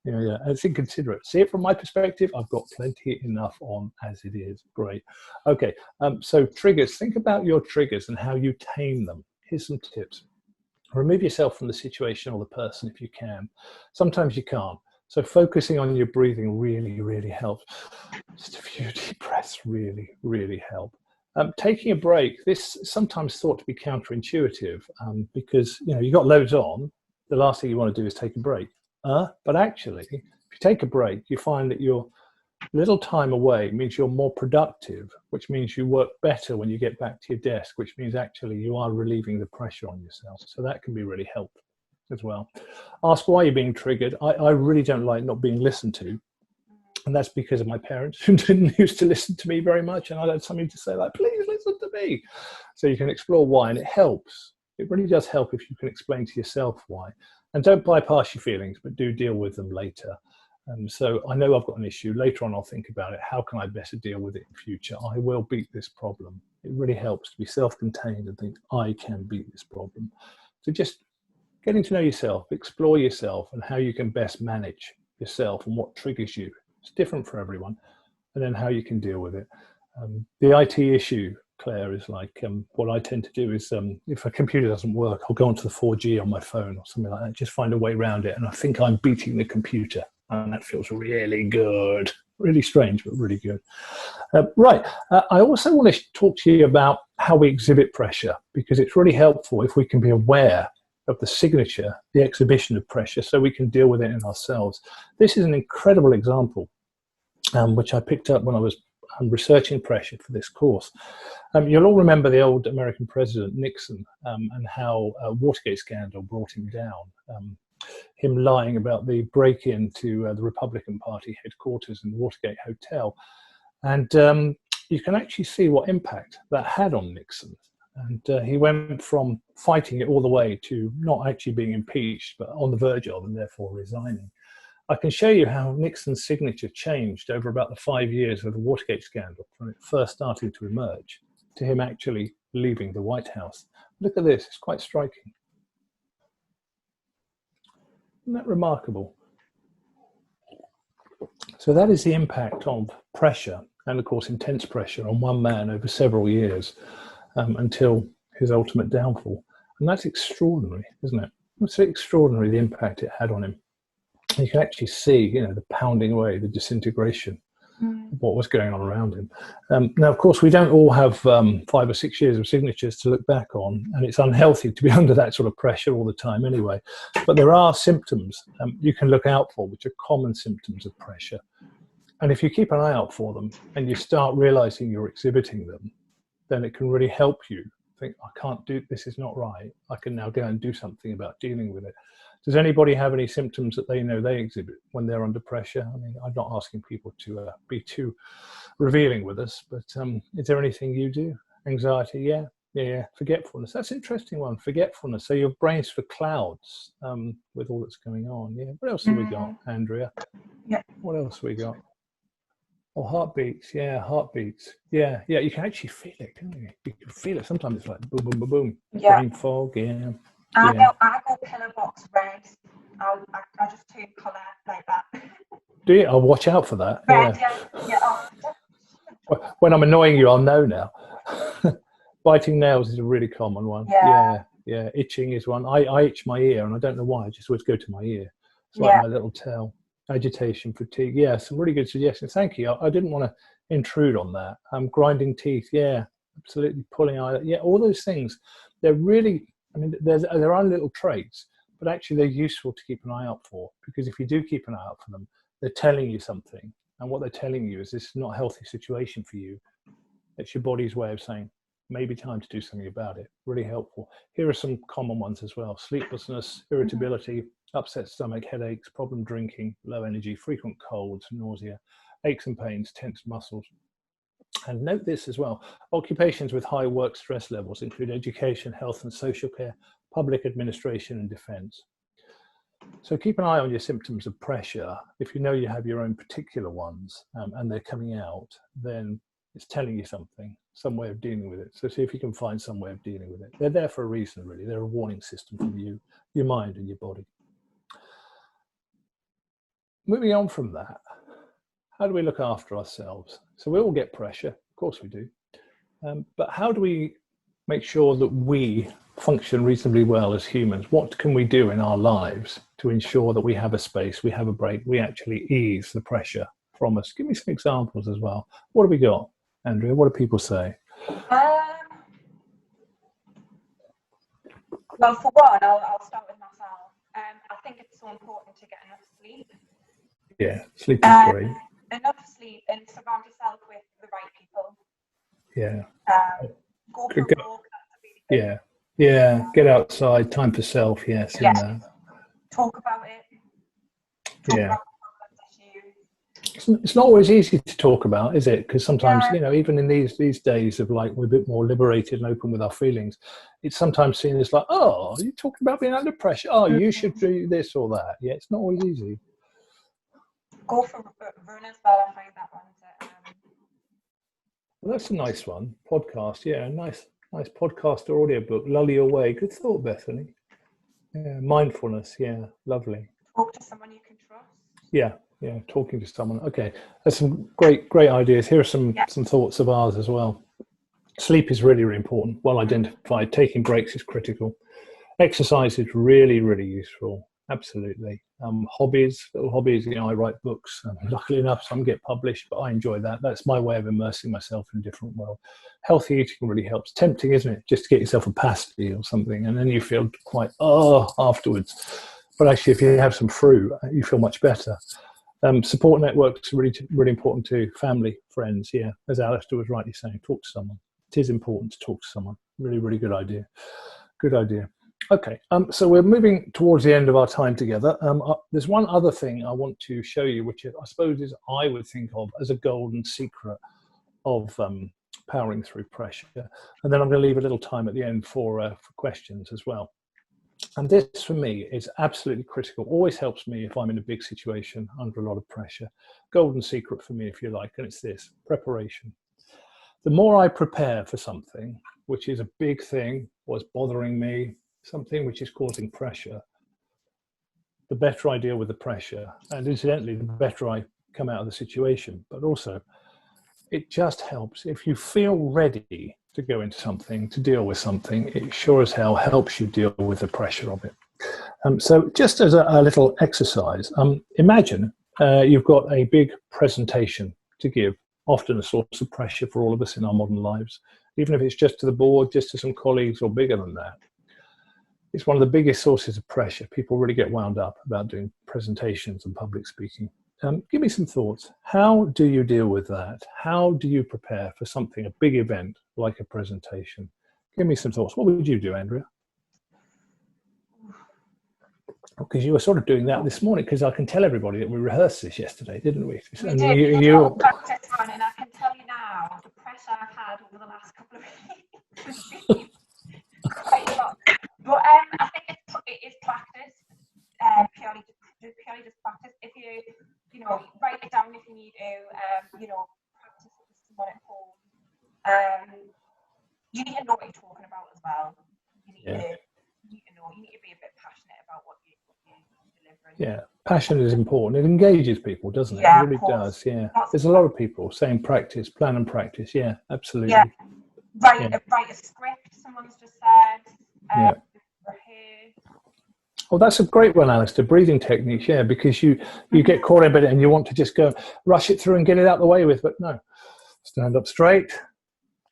Yeah, it's inconsiderate. See it from my perspective, I've got plenty enough on as it is. Great. Okay, so triggers. Think about your triggers and how you tame them. Here's some tips. Remove yourself from the situation or the person if you can. Sometimes you can't. So focusing on your breathing really, really helps. Just a few deep breaths really, really help. Taking a break. This is sometimes thought to be counterintuitive because you got loads on. The last thing you want to do is take a break. But actually, if you take a break, you find that your little time away means you're more productive, which means you work better when you get back to your desk, which means actually you are relieving the pressure on yourself. So that can be really helpful as well. Ask why you're being triggered. I really don't like not being listened to. And that's because of my parents who didn't used to listen to me very much. And I had something to say like, please listen to me. So you can explore why, and it helps. It really does help if you can explain to yourself why. And don't bypass your feelings, but do deal with them later. So I know I've got an issue. Later on, I'll think about it. How can I better deal with it in future? I will beat this problem. It really helps to be self-contained and think, I can beat this problem. So just getting to know yourself, explore yourself and how you can best manage yourself and what triggers you. It's different for everyone. And then how you can deal with it. The IT issue, Claire, is like what I tend to do is if a computer doesn't work, I'll go onto the 4G on my phone or something like that, just find a way around it. And I think I'm beating the computer. And that feels really good. Really strange, but really good. Right. I also want to talk to you about how we exhibit pressure, because it's really helpful if we can be aware of the signature, the exhibition of pressure, so we can deal with it in ourselves. This is an incredible example, which I picked up when I was researching pressure for this course. You'll all remember the old American president Nixon, and how Watergate scandal brought him down. Him lying about the break-in to the Republican Party headquarters in the Watergate Hotel. And you can actually see what impact that had on Nixon. And he went from fighting it all the way to not actually being impeached, but on the verge of, and therefore resigning. I can show you how Nixon's signature changed over about the 5 years of the Watergate scandal, from it first starting to emerge to him actually leaving the White House. Look at this, it's quite striking. Isn't that remarkable? So that is the impact of pressure, and of course intense pressure, on one man over several years, until his ultimate downfall. And that's extraordinary, isn't it? It's extraordinary, the impact it had on him. You can actually see, you know, the pounding away, the disintegration of what was going on around him. Now, of course, we don't all have 5 or 6 years of signatures to look back on, and it's unhealthy to be under that sort of pressure all the time anyway. But there are symptoms you can look out for, which are common symptoms of pressure. And if you keep an eye out for them and you start realizing you're exhibiting them, then it can really help you think, I can't do, this is not right. I can now go and do something about dealing with it. Does anybody have any symptoms that they know they exhibit when they're under pressure? I mean, I'm not asking people to be too revealing with us, but is there anything you do? Anxiety, yeah. Forgetfulness, that's an interesting one, forgetfulness. So your brain's for clouds with all that's going on. Yeah. What else have we got, Andrea? Yeah. What else have we got? Oh, heartbeats, yeah, heartbeats. Yeah, you can actually feel it, can't you? You can feel it. Sometimes it's like boom, boom, boom, boom. Yeah. Brain fog, yeah. I go pillar box red. I just turn colour like that. Do you? I'll watch out for that. Red, Yeah. Oh. When I'm annoying you, I'll know now. Biting nails is a really common one. Yeah. Itching is one. I itch my ear, and I don't know why. I just always go to my ear. It's like my little tail. Agitation, fatigue. Yeah, some really good suggestions. Thank you. I didn't want to intrude on that. Grinding teeth. Yeah, absolutely. Pulling eye. Yeah, all those things. They're really, I mean, there are little traits, but actually they're useful to keep an eye out for, because if you do keep an eye out for them, they're telling you something. And what they're telling you is this is not a healthy situation for you. It's your body's way of saying, maybe time to do something about it. Really helpful. Here are some common ones as well. Sleeplessness, irritability, upset stomach, headaches, problem drinking, low energy, frequent colds, nausea, aches and pains, tense muscles. And note this as well, occupations with high work stress levels include education, health and social care, public administration and defense. So keep an eye on your symptoms of pressure. If you know you have your own particular ones and they're coming out, then it's telling you something, some way of dealing with it. So see if you can find some way of dealing with it. They're there for a reason, really. They're a warning system from you, your mind and your body. Moving on from that, how do we look after ourselves? So we all get pressure, of course we do. But how do we make sure that we function reasonably well as humans? What can we do in our lives to ensure that we have a space, we have a break, we actually ease the pressure from us? Give me some examples as well. What have we got, Andrea? What do people say? Well, for one, I'll start with myself. I think it's so important to get enough sleep. Yeah, sleep is great. Enough sleep and surround yourself with the right people. Yeah. Go for a walk. That's really good. Yeah. Get outside. Time for self. Yes. Yeah. Talk about it. Talk about issues. It's not always easy to talk about, is it? Because sometimes, you know, even in these days of like we're a bit more liberated and open with our feelings, it's sometimes seen as like, oh, you're talking about being under pressure. Oh, you should do this or that. Yeah, it's not always easy. Go for run as well. I find that one. Well, that's a nice one. Podcast, yeah, nice podcast or audiobook. Lull you away. Good thought, Bethany. Yeah, mindfulness. Yeah, lovely. Talk to someone you can trust. Yeah, talking to someone. Okay, there's some great ideas. Here are some thoughts of ours as well. Sleep is really, really important. Well identified. Taking breaks is critical. Exercise is really, really useful. Absolutely. Hobbies, little hobbies, you know, I write books. Luckily enough, some get published, but I enjoy that. That's my way of immersing myself in a different world. Healthy eating really helps. Tempting, isn't it? Just to get yourself a pasty or something, and then you feel quite, afterwards. But actually, if you have some fruit, you feel much better. Support networks are really, really important too. Family, friends, yeah. As Alistair was rightly saying, talk to someone. It is important to talk to someone. Really, really good idea. Good idea. Okay, so we're moving towards the end of our time together. There's one other thing I want to show you, which I suppose is I would think of as a golden secret of powering through pressure. And then I'm going to leave a little time at the end for questions as well. And this, for me, is absolutely critical. Always helps me if I'm in a big situation under a lot of pressure. Golden secret for me, if you like, and it's this: preparation. The more I prepare for something, which is a big thing, what's bothering me, something which is causing pressure, the better I deal with the pressure. And incidentally, the better I come out of the situation. But also, it just helps. If you feel ready to go into something, to deal with something, it sure as hell helps you deal with the pressure of it. So just as a little exercise, imagine you've got a big presentation to give, often a source of pressure for all of us in our modern lives, even if it's just to the board, just to some colleagues, or bigger than that. It's one of the biggest sources of pressure. People really get wound up about doing presentations and public speaking. Give me some thoughts. How do you deal with that? How do you prepare for something, a big event like a presentation? Give me some thoughts. What would you do, Andrea? Because you were sort of doing that this morning, because I can tell everybody that we rehearsed this yesterday, didn't we? We did. You practice on, and I can tell you now, the pressure I've had over the last couple of weeks. Quite a lot. But I think it is practice, purely just practice. If you know, write it down if you need to, you know, practice it with someone at home. You need to know what you're talking about as well. You need to be a bit passionate about what you're delivering. Yeah, passion is important. It engages people, doesn't it? Yeah, it really does, yeah. There's a lot of people saying practice, plan and practice. Yeah, absolutely. Yeah. Write a script, someone's just said. Oh, that's a great one, Alistair. Breathing techniques, yeah, because you get caught in it and you want to just go rush it through and get it out the way with, but no. Stand up straight,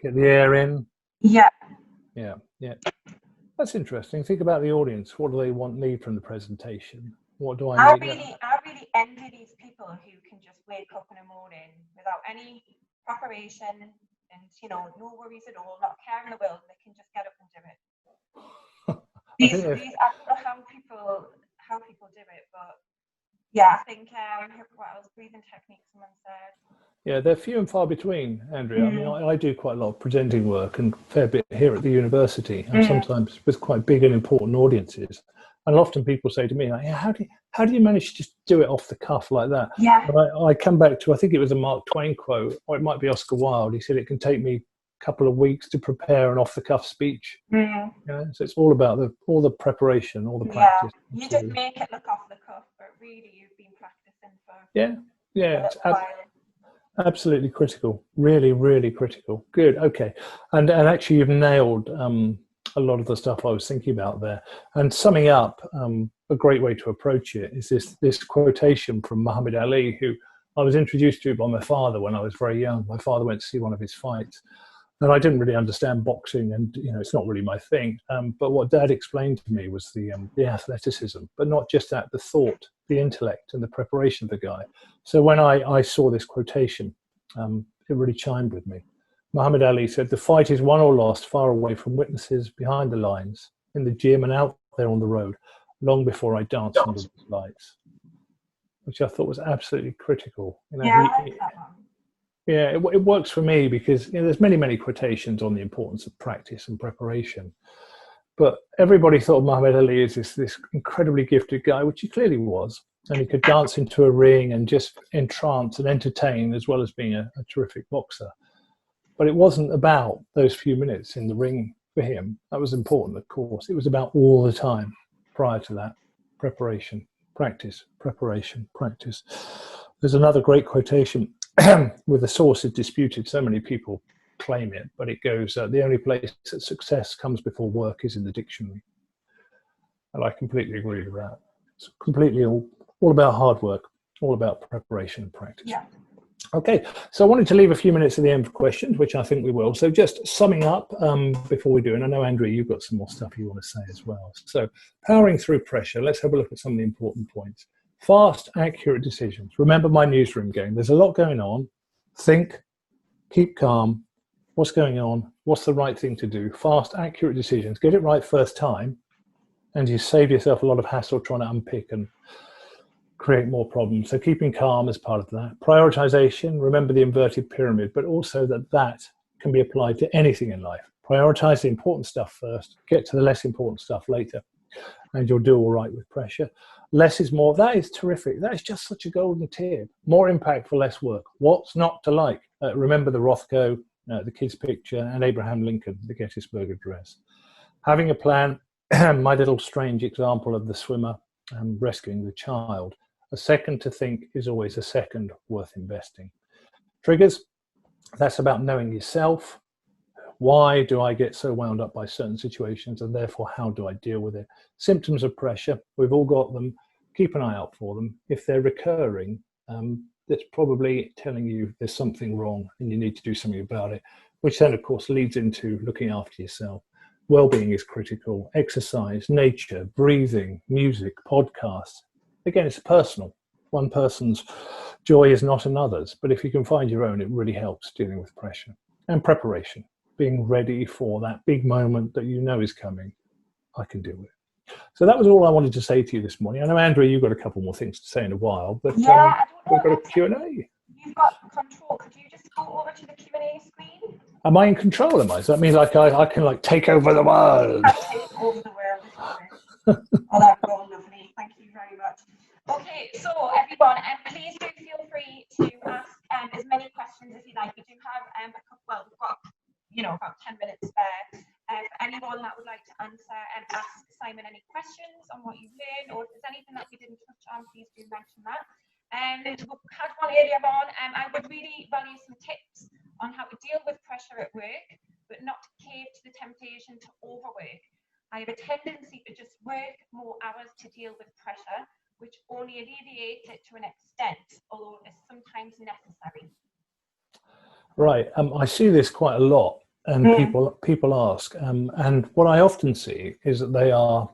get the air in. Yeah. Yeah. That's interesting. Think about the audience. What do they need from the presentation? What do I need? I really envy these people who can just wake up in the morning without any preparation and, you know, no worries at all, not caring the world, they can just get up and do it. I don't know how people do it, but yeah, I think what else? Breathing techniques, someone said. Yeah, they're few and far between, Andrea. I mean, I do quite a lot of presenting work and a fair bit here at the university, and sometimes with quite big and important audiences. And often people say to me, like, yeah, how do you manage to just do it off the cuff like that? Yeah. But I come back to, I think it was a Mark Twain quote, or it might be Oscar Wilde. He said, it can take me a couple of weeks to prepare an off-the-cuff speech. You know? So it's all about all the preparation, all the practice. You just make it look off the cuff, but really you've been practicing for it's absolutely critical. Really, really critical. Good. Okay. And actually, you've nailed a lot of the stuff I was thinking about there. And summing up, a great way to approach it is this quotation from Muhammad Ali, who I was introduced to by my father when I was very young. My father went to see one of his fights, and I didn't really understand boxing, and you know, it's not really my thing. But what Dad explained to me was the athleticism, but not just that, the thought, the intellect, and the preparation of the guy. So when I saw this quotation, it really chimed with me. Muhammad Ali said, "The fight is won or lost far away from witnesses, behind the lines, in the gym and out there on the road, long before I dance under the lights," which I thought was absolutely critical. You know, I like that one. Yeah, it works for me because, you know, there's many quotations on the importance of practice and preparation. But everybody thought Muhammad Ali is this incredibly gifted guy, which he clearly was. And he could dance into a ring and just entrance and entertain, as well as being a terrific boxer. But it wasn't about those few minutes in the ring for him. That was important, of course. It was about all the time prior to that. Preparation, practice, preparation, practice. There's another great quotation with the source is disputed. So many people claim it, but it goes, the only place that success comes before work is in the dictionary. And I completely agree with that. It's completely all about hard work, all about preparation and practice. Yeah. Okay, so I wanted to leave a few minutes at the end for questions, which I think we will. So just summing up before we do, and I know, Andrea, you've got some more stuff you want to say as well. So powering through pressure, let's have a look at some of the important points. Fast, accurate decisions. Remember my newsroom game. There's a lot going on. Think, keep calm. What's going on? What's the right thing to do? Fast, accurate decisions. Get it right first time, and you save yourself a lot of hassle trying to unpick and create more problems. So keeping calm is part of that. Prioritization, remember the inverted pyramid, but also that can be applied to anything in life. Prioritize the important stuff first, get to the less important stuff later, and you'll do all right with pressure. Less is more. That is terrific. That is just such a golden tip. More impact for less work. What's not to like? Remember the Rothko, the kid's picture, and Abraham Lincoln, the Gettysburg Address. Having a plan, my little strange example of the swimmer rescuing the child. A second to think is always a second worth investing. Triggers, that's about knowing yourself. Why do I get so wound up by certain situations, and therefore how do I deal with it? Symptoms of pressure, we've all got them. Keep an eye out for them. If they're recurring, that's probably telling you there's something wrong and you need to do something about it, which then of course leads into looking after yourself. Well-being is critical. Exercise, nature, breathing, music, podcasts. Again, it's personal. One person's joy is not another's, but if you can find your own, it really helps dealing with pressure. And preparation, being ready for that big moment that you know is coming. I can deal with it. So that was all I wanted to say to you this morning. I know, Andrea, you've got a couple more things to say in a while, but Yeah, we've got a Q&A. You've got control. Could you just go over to the Q&A screen? Am I in control? Am I? Does that mean like I can like take over the world? Take over the world, if you wish. Oh, that was all lovely. Thank you very much. Okay, so everyone, please do feel free to ask as many questions as you like. We do have a couple, well, we've got, about 10 minutes spare. Anyone that would like to answer and ask Simon any questions on what you've learned, or if there's anything that we didn't touch on, please do mention that. We had one earlier on, I would really value some tips on how to deal with pressure at work, but not to cave to the temptation to overwork. I have a tendency to just work more hours to deal with pressure, which only alleviates it to an extent, although it's sometimes necessary. Right, I see this quite a lot, and people ask, and what I often see is that they are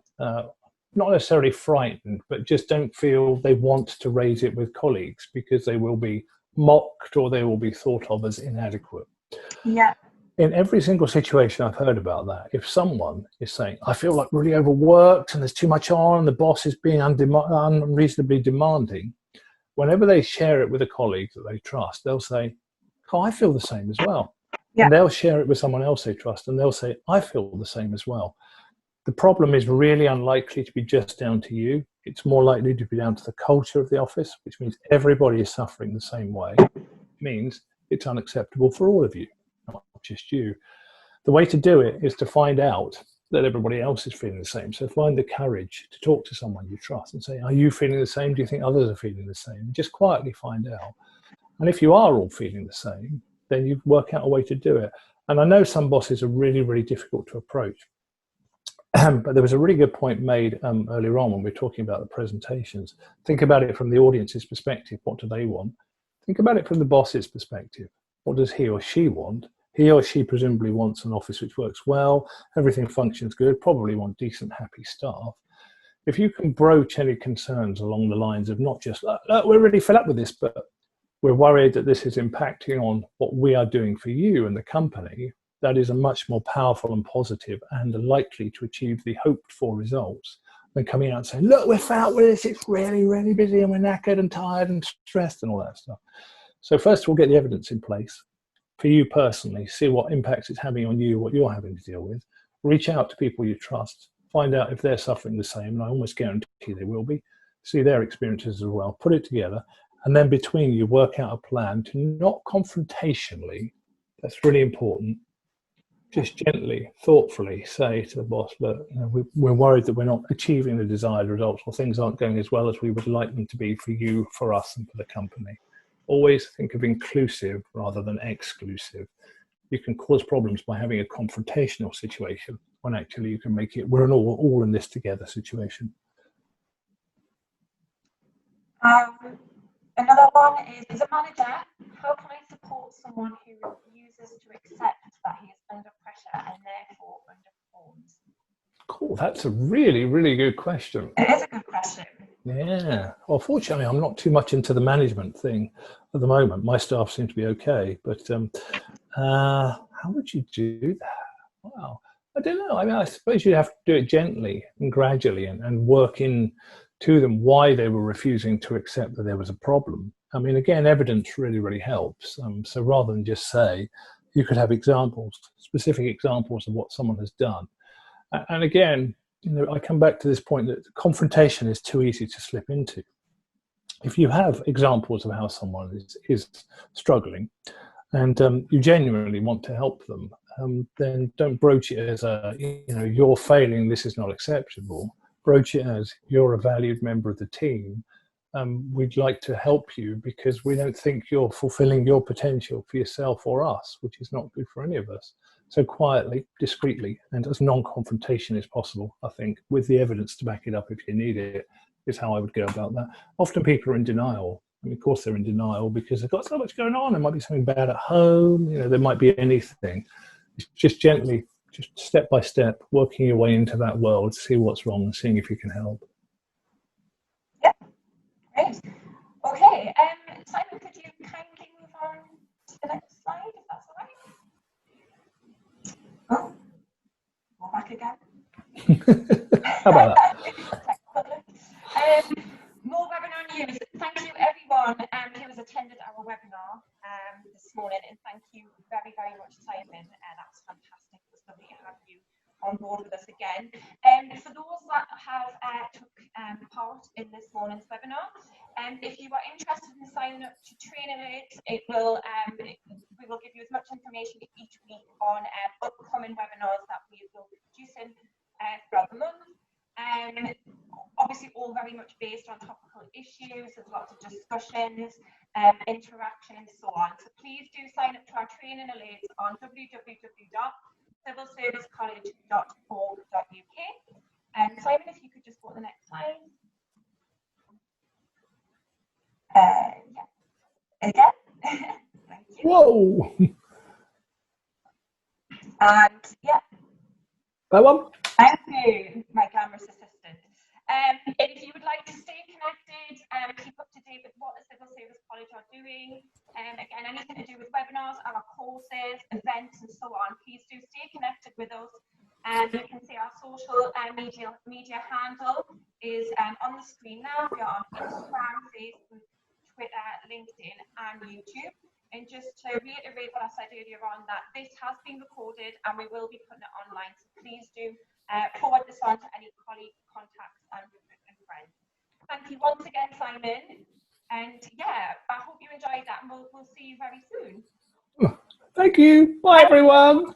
not necessarily frightened, but just don't feel they want to raise it with colleagues because they will be mocked or they will be thought of as inadequate. Yeah. In every single situation I've heard about that, if someone is saying, I feel like really overworked and there's too much on, and the boss is being unreasonably demanding, whenever they share it with a colleague that they trust, they'll say, oh, I feel the same as well. Yeah. And they'll share it with someone else they trust and they'll say, I feel the same as well. The problem is really unlikely to be just down to you. It's more likely to be down to the culture of the office, which means everybody is suffering the same way. It means it's unacceptable for all of you, not just you. The way to do it is to find out that everybody else is feeling the same. So find the courage to talk to someone you trust and say, are you feeling the same? Do you think others are feeling the same? And just quietly find out. And if you are all feeling the same, then you work out a way to do it. And I know some bosses are really, really difficult to approach. But there was a really good point made earlier on when we were talking about the presentations. Think about it from the audience's perspective. What do they want? Think about it from the boss's perspective. What does he or she want? He or she presumably wants an office which works well, everything functions good, probably want decent, happy staff. If you can broach any concerns along the lines of not just, look, we're really fed up with this, but we're worried that this is impacting on what we are doing for you and the company, that is a much more powerful and positive and likely to achieve the hoped for results than coming out and saying, look, we're fed up with this, it's really, really busy and we're knackered and tired and stressed and all that stuff. So first of all, get the evidence in place for you personally, see what impacts it's having on you, what you're having to deal with. Reach out to people you trust, find out if they're suffering the same, and I almost guarantee they will be. See their experiences as well, put it together, and then between you work out a plan to not confrontationally, that's really important, just gently, thoughtfully say to the boss, look, we're worried that we're not achieving the desired results, or things aren't going as well as we would like them to be for you, for us, and for the company. Always think of inclusive rather than exclusive. You can cause problems by having a confrontational situation when actually you can make it, we're all in this together situation. Another one is, as a manager, how can I support someone who refuses to accept that he is under pressure and therefore underperforms? Cool, that's a really, really good question. It is a good question. Yeah, well, fortunately, I'm not too much into the management thing at the moment. My staff seem to be okay, but how would you do that? Wow, I don't know. I mean, I suppose you'd have to do it gently and gradually and work in to them why they were refusing to accept that there was a problem. I mean, again, evidence really, really helps. So rather than just say, you could have examples, specific examples of what someone has done. And again, you know, I come back to this point that confrontation is too easy to slip into. If you have examples of how someone is struggling and you genuinely want to help them, then don't broach it as a, you know, you're failing, this is not acceptable. Broach it as, you're a valued member of the team. We'd like to help you because we don't think you're fulfilling your potential for yourself or us, which is not good for any of us. So quietly, discreetly, and as non-confrontation as possible, I think, with the evidence to back it up if you need it, is how I would go about that. Often people are in denial. I mean, of course they're in denial because they've got so much going on. There might be something bad at home, you know, there might be anything. It's just gently, just step by step, working your way into that world, see what's wrong and seeing if you can help. Yeah, great. Okay, Simon, could you kindly move on to the next slide, if that's all right? Oh, go back again. How about that? More webinar news. Thank you everyone who has attended our webinar this morning, and thank you very, very much, Simon. That was fantastic. It was lovely to have you on board with us again. For those that have took part in this morning's webinar, if you are interested in signing up to Training Aids, it will we will give you as much information each week on upcoming webinars that we will be producing throughout the month. Obviously all very much based on topical issues. There's lots of discussions, interaction and so on. So please do sign up to our training aids on www.civilservicecollege.org.uk. Simon, if you could just go to the next slide. Yeah. Again. Thank you. Whoa! And yeah. That one? Thank you, my glamorous assistant. If you would like to stay connected, keep up to date with what the Civil Service College are doing, again, anything to do with webinars, our courses, events, and so on, please do stay connected with us. You can see our social media handle is on the screen now. We are on Instagram, Facebook, Twitter, LinkedIn, and YouTube. And just to reiterate what I said earlier on, that this has been recorded and we will be putting it online. So please do forward this on to any colleagues, contacts, and friends. Thank you once again, Simon. And yeah, I hope you enjoyed that, and we'll see you very soon. Thank you. Bye, everyone.